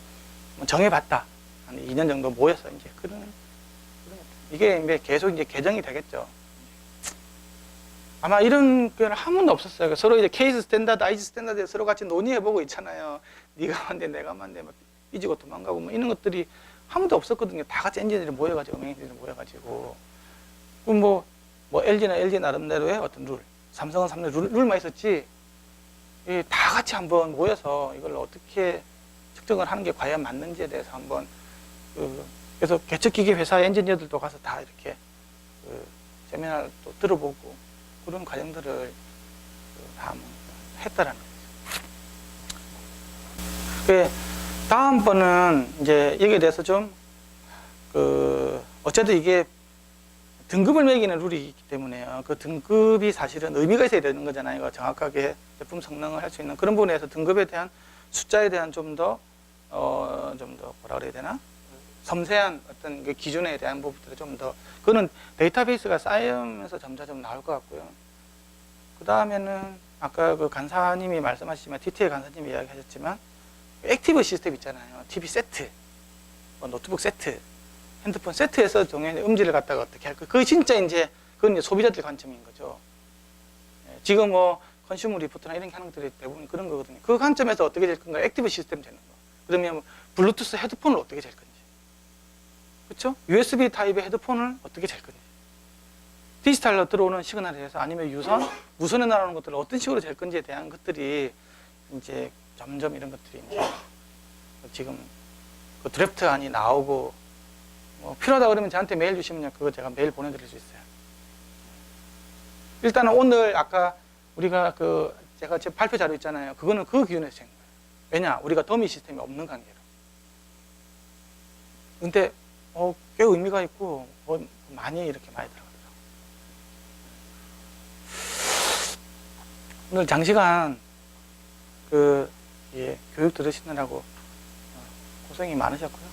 정해봤다. 한 2년 정도 모여서 이제 그런 이게 이제 계속 이제 개정이 되겠죠. 아마 이런 게 한 번도 없었어요. 서로 이제 케이스 스탠다드, 아이지 스탠다드에 서로 같이 논의해보고 있잖아요. 네가 만데 내가 만데 막 삐지고 도망가고 뭐 이런 것들이 한 번도 없었거든요. 다 같이 엔지니어들이 모여가지고 응행인들이 모여가지고 그럼 뭐 LG는 LG 나름대로의 어떤 룰, 삼성은 삼성 룰만 있었지. 다 같이 한번 모여서 이걸 어떻게 측정을 하는 게 과연 맞는지에 대해서 한번 그래서 개척기기 회사 엔지니어들도 가서 다 이렇게 세미나를 또 들어보고 그런 과정들을 다 했다라는 거죠. 다음번은 이제 여기에 대해서 좀 어쨌든 이게 등급을 매기는 룰이 있기 때문에요. 그 등급이 사실은 의미가 있어야 되는 거잖아요. 정확하게 제품 성능을 할 수 있는 그런 부분에서 등급에 대한 숫자에 대한 좀 더 뭐라 그래야 되나? 섬세한 어떤 그 기준에 대한 부분들을 좀 더 그거는 데이터베이스가 쌓이면서 점점 나올 것 같고요. 그 다음에는 아까 그 간사님이 말씀하시지만 TT의 간사님이 이야기하셨지만 액티브 시스템 있잖아요. TV 세트, 노트북 세트, 핸드폰 세트에서 동행 음질을 갖다가 어떻게 할까? 그게 진짜 이제 그건 이제 소비자들 관점인 거죠. 지금 뭐 컨슈머 리포트나 이런 하는 것들이 대부분 그런 거거든요. 그 관점에서 어떻게 될 건가? 액티브 시스템 되는 거. 그러면 블루투스 헤드폰을 어떻게 될 건지, 그렇죠? USB 타입의 헤드폰을 어떻게 될 건지, 디지털로 들어오는 시그널에 대해서 아니면 무선에 나오는 것들을 어떤 식으로 될 건지에 대한 것들이 이제 점점 이런 것들이 이제 지금 그 드래프트안이 나오고 필요하다 그러면 저한테 메일 주시면 그거 제가 메일 보내드릴 수 있어요. 일단은 오늘 아까 우리가 제가 제 발표 자료 있잖아요. 그거는 그 기준에서 된 거예요. 왜냐? 우리가 더미 시스템이 없는 관계로. 근데 꽤 의미가 있고 많이 이렇게 많이 들어가더라고요. 오늘 장시간 교육 들으시느라고 고생이 많으셨고요.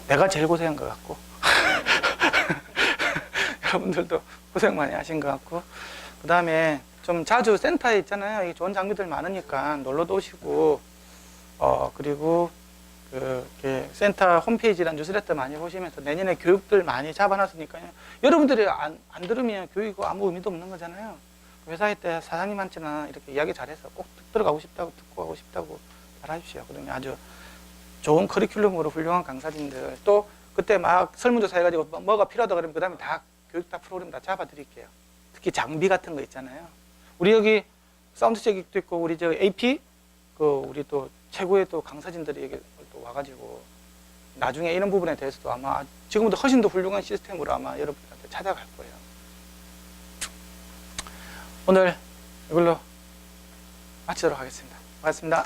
내가 제일 고생한 것 같고 여러분들도 고생 많이 하신 것 같고, 그 다음에 좀 자주 센터에 있잖아요. 좋은 장비들 많으니까 놀러도 오시고, 그리고 이렇게 센터 홈페이지란 뉴스레터 많이 보시면서 내년에 교육들 많이 잡아놨으니까요. 여러분들이 안 들으면 교육이 아무 의미도 없는 거잖아요. 회사에 때 사장님한테나 이렇게 이야기 잘해서 꼭 들어가고 싶다고, 듣고 가고 싶다고 잘하십시오. 그러면 아주 좋은 커리큘럼으로 훌륭한 강사진들, 또 그때 막 설문조사 해가지고 뭐가 필요하다 그러면 그 다음에 다 교육 다 프로그램 다 잡아드릴게요. 특히 장비 같은 거 있잖아요. 우리 여기 사운드 체크도 있고, 우리 저 AP, 우리 또 최고의 또 강사진들이 여기 또 와가지고 나중에 이런 부분에 대해서도 아마 지금보다 훨씬 더 훌륭한 시스템으로 아마 여러분들한테 찾아갈 거예요. 오늘 이걸로 마치도록 하겠습니다. 고맙습니다.